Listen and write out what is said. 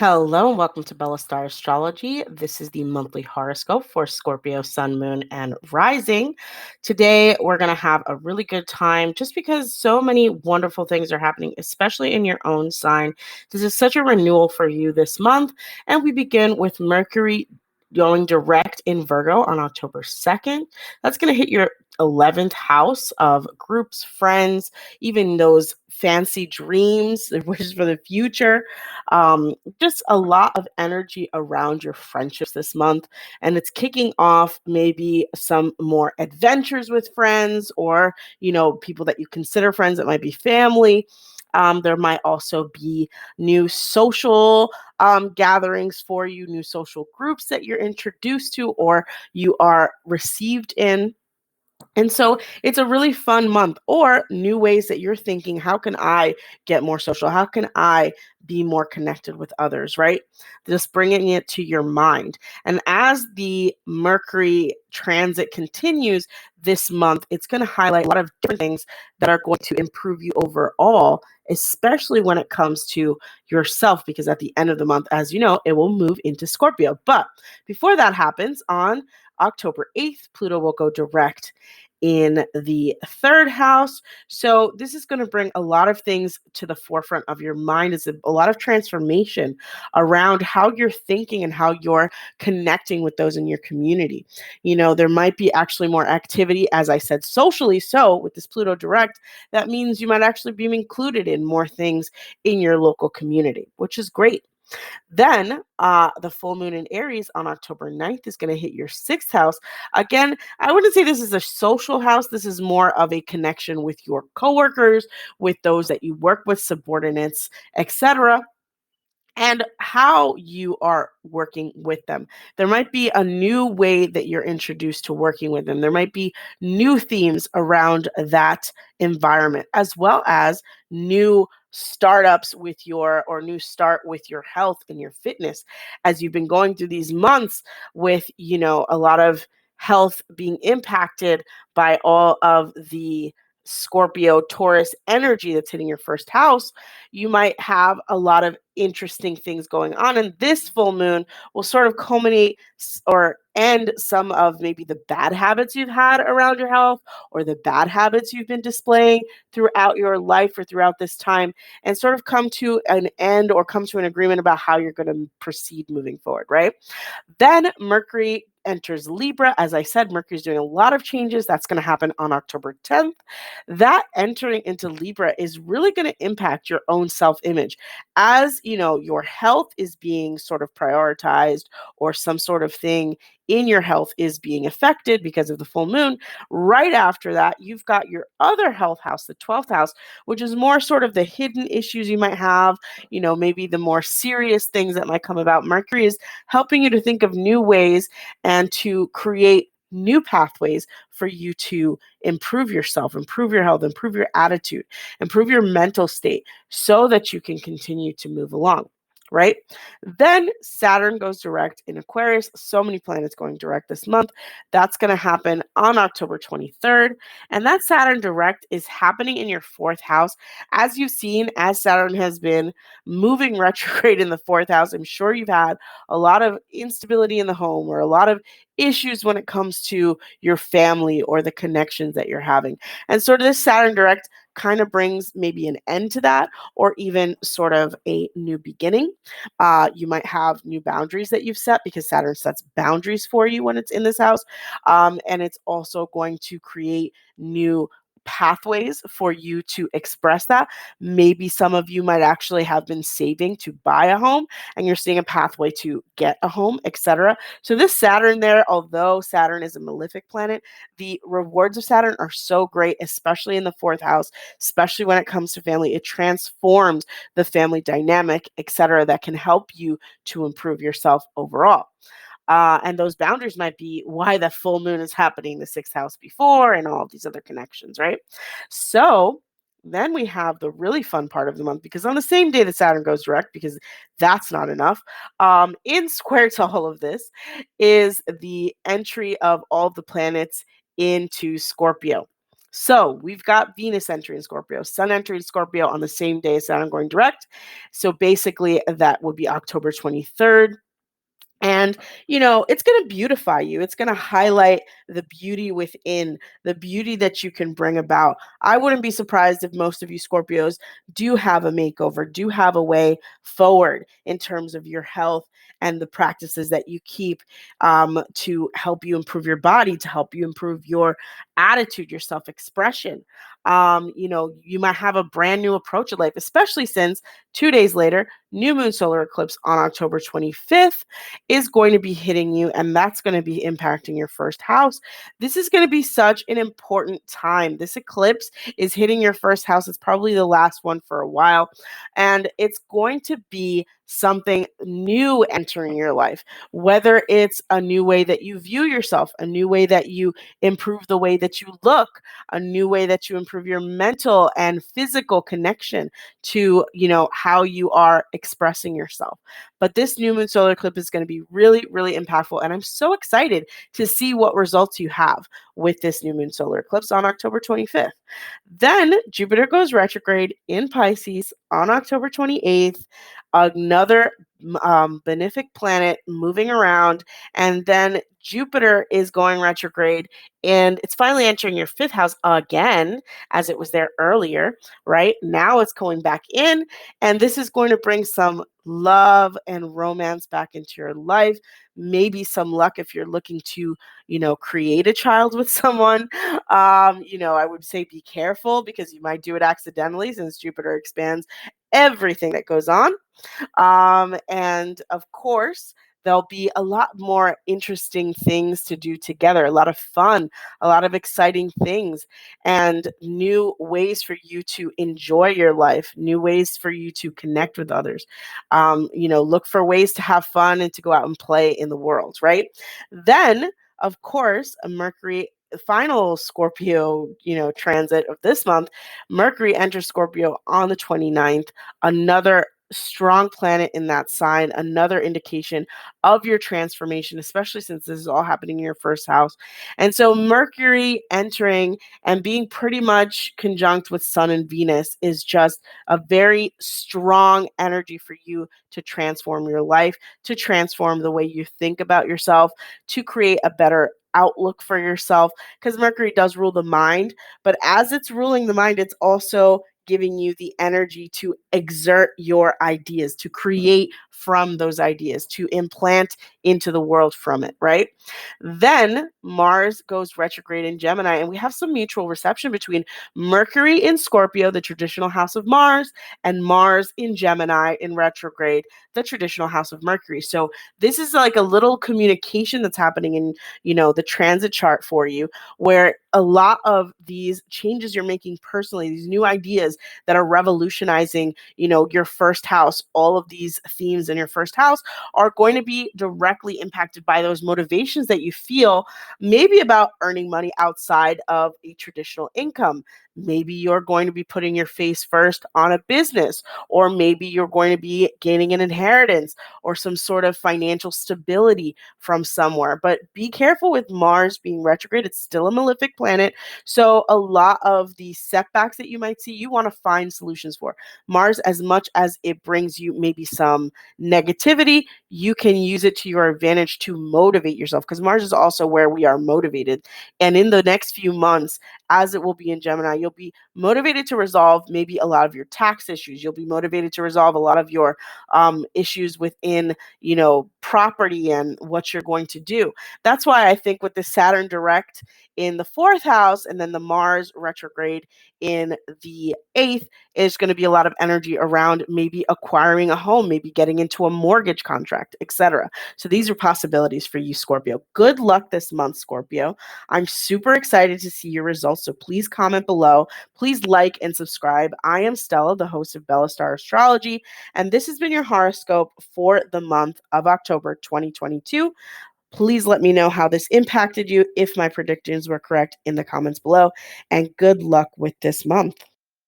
Hello and welcome to Bella Star Astrology. This is the monthly horoscope for Scorpio, Sun, Moon, and Rising. Today, we're going to have a really good time just because so many wonderful things are happening, especially in your own sign. This is such a renewal for you this month. And we begin with Mercury going direct in Virgo on October 2nd. That's going to hit your 11th house of groups, friends, even those fancy dreams, wishes for the future. Just a lot of energy around your friendships this month. And it's kicking off maybe some more adventures with friends or, people that you consider friends that might be family. There might also be new social gatherings for you, new social groups that you're introduced to or you are received in. And so it's a really fun month, or new ways that you're thinking, how can I get more social? How can I be more connected with others, right? Just bringing it to your mind. And as the Mercury transit continues this month, it's going to highlight a lot of different things that are going to improve you overall, especially when it comes to yourself, because at the end of the month, as you know, it will move into Scorpio. But before that happens, on October 8th, Pluto will go direct in the third house. So this is going to bring a lot of things to the forefront of your mind. It's a lot of transformation around how you're thinking and how you're connecting with those in your community. There might be actually more activity, as I said, socially. So with this Pluto direct, that means you might actually be included in more things in your local community, which is great. Then the full moon in Aries on October 9th is going to hit your sixth house. Again, I wouldn't say this is a social house. This is more of a connection with your coworkers, with those that you work with, subordinates, etc., and how you are working with them. There might be a new way that you're introduced to working with them. There might be new themes around that environment, as well as new startups with your or new start with your health and your fitness as you've been going through these months with a lot of health being impacted by all of the Scorpio Taurus energy that's hitting your first house. You might have a lot of interesting things going on. And this full moon will sort of culminate or end some of maybe the bad habits you've had around your health or the bad habits you've been displaying throughout your life or throughout this time, and sort of come to an end or come to an agreement about how you're going to proceed moving forward, right? Then Mercury enters Libra. As I said, Mercury's doing a lot of changes. That's going to happen on October 10th. That entering into Libra is really going to impact your own self-image. As your health is being sort of prioritized, or some sort of thing in your health is being affected because of the full moon. Right after that, you've got your other health house, the 12th house, which is more sort of the hidden issues you might have, maybe the more serious things that might come about. Mercury is helping you to think of new ways and to create new pathways for you to improve yourself, improve your health, improve your attitude, improve your mental state so that you can continue to move along, right? Then Saturn goes direct in Aquarius. So many planets going direct this month. That's going to happen on October 23rd. And that Saturn direct is happening in your fourth house. As you've seen, as Saturn has been moving retrograde in the fourth house, I'm sure you've had a lot of instability in the home or a lot of issues when it comes to your family or the connections that you're having. And sort of this Saturn direct kind of brings maybe an end to that, or even sort of a new beginning. You might have new boundaries that you've set because Saturn sets boundaries for you when it's in this house. And it's also going to create new pathways for you to express that. Maybe some of you might actually have been saving to buy a home and you're seeing a pathway to get a home, etc. So this Saturn there, although Saturn is a malefic planet, the rewards of Saturn are so great, especially in the fourth house, especially when it comes to family. It transforms the family dynamic, etc., that can help you to improve yourself overall. And those boundaries might be why the full moon is happening the sixth house before and all these other connections, right? So then we have the really fun part of the month, because on the same day that Saturn goes direct, because that's not enough, in square to all of this is the entry of all the planets into Scorpio. So we've got Venus entering Scorpio, Sun entering Scorpio on the same day as Saturn going direct. So basically, that would be October 23rd. And, it's going to beautify you. It's going to highlight the beauty within, the beauty that you can bring about. I wouldn't be surprised if most of you Scorpios do have a makeover, do have a way forward in terms of your health and the practices that you keep to help you improve your body, to help you improve your attitude, your self expression. You might have a brand new approach to life, especially since 2 days later, new moon solar eclipse on October 25th is going to be hitting you, and that's going to be impacting your first house. This is going to be such an important time. This eclipse is hitting your first house. It's probably the last one for a while, and it's going to be something new entering your life, whether it's a new way that you view yourself, a new way that you improve the way that you look, a new way that you improve your mental and physical connection to, how you are expressing yourself. But this new moon solar eclipse is going to be really, really impactful. And I'm so excited to see what results you have with this new moon solar eclipse on October 25th. Then Jupiter goes retrograde in Pisces on October 28th, another benefic planet moving around. And then Jupiter is going retrograde and it's finally entering your fifth house again, as it was there earlier, right? Now it's going back in, and this is going to bring some love and romance back into your life. Maybe some luck if you're looking to, create a child with someone. I would say be careful because you might do it accidentally since Jupiter expands everything that goes on. And of course, there'll be a lot more interesting things to do together, a lot of fun, a lot of exciting things, and new ways for you to enjoy your life, new ways for you to connect with others. Look for ways to have fun and to go out and play in the world, right? Then, of course, a Mercury final Scorpio, transit of this month, Mercury enters Scorpio on the 29th, another strong planet in that sign, another indication of your transformation, especially since this is all happening in your first house. And so Mercury entering and being pretty much conjunct with Sun and Venus is just a very strong energy for you to transform your life, to transform the way you think about yourself, to create a better outlook for yourself, because Mercury does rule the mind, but as it's ruling the mind, it's also giving you the energy to exert your ideas, to create from those ideas, to implant into the world from it, right? Then Mars goes retrograde in Gemini, and we have some mutual reception between Mercury in Scorpio, the traditional house of Mars, and Mars in Gemini in retrograde, the traditional house of Mercury. So this is like a little communication that's happening in, the transit chart for you, where a lot of these changes you're making personally, these new ideas that are revolutionizing, your first house, all of these themes in your first house are going to be directly impacted by those motivations that you feel, maybe about earning money outside of a traditional income. Maybe you're going to be putting your face first on a business, or maybe you're going to be gaining an inheritance or some sort of financial stability from somewhere. But be careful with Mars being retrograde. It's still a malefic planet. So a lot of the setbacks that you might see, you want to find solutions for. Mars, as much as it brings you maybe some negativity, you can use it to your advantage to motivate yourself, because Mars is also where we are motivated. And in the next few months, as it will be in Gemini, you'll be motivated to resolve maybe a lot of your tax issues. You'll be motivated to resolve a lot of your issues within, property and what you're going to do. That's why I think with the Saturn direct in the fourth house and then the Mars retrograde in the eighth, is going to be a lot of energy around maybe acquiring a home, maybe getting into a mortgage contract, etc. So these are possibilities for you, Scorpio. Good luck this month, Scorpio. I'm super excited to see your results. So please comment below. Please like and subscribe. I am Stella, the host of Bella Star Astrology, and this has been your horoscope for the month of October 2022. Please let me know how this impacted you, if my predictions were correct, in the comments below, and good luck with this month.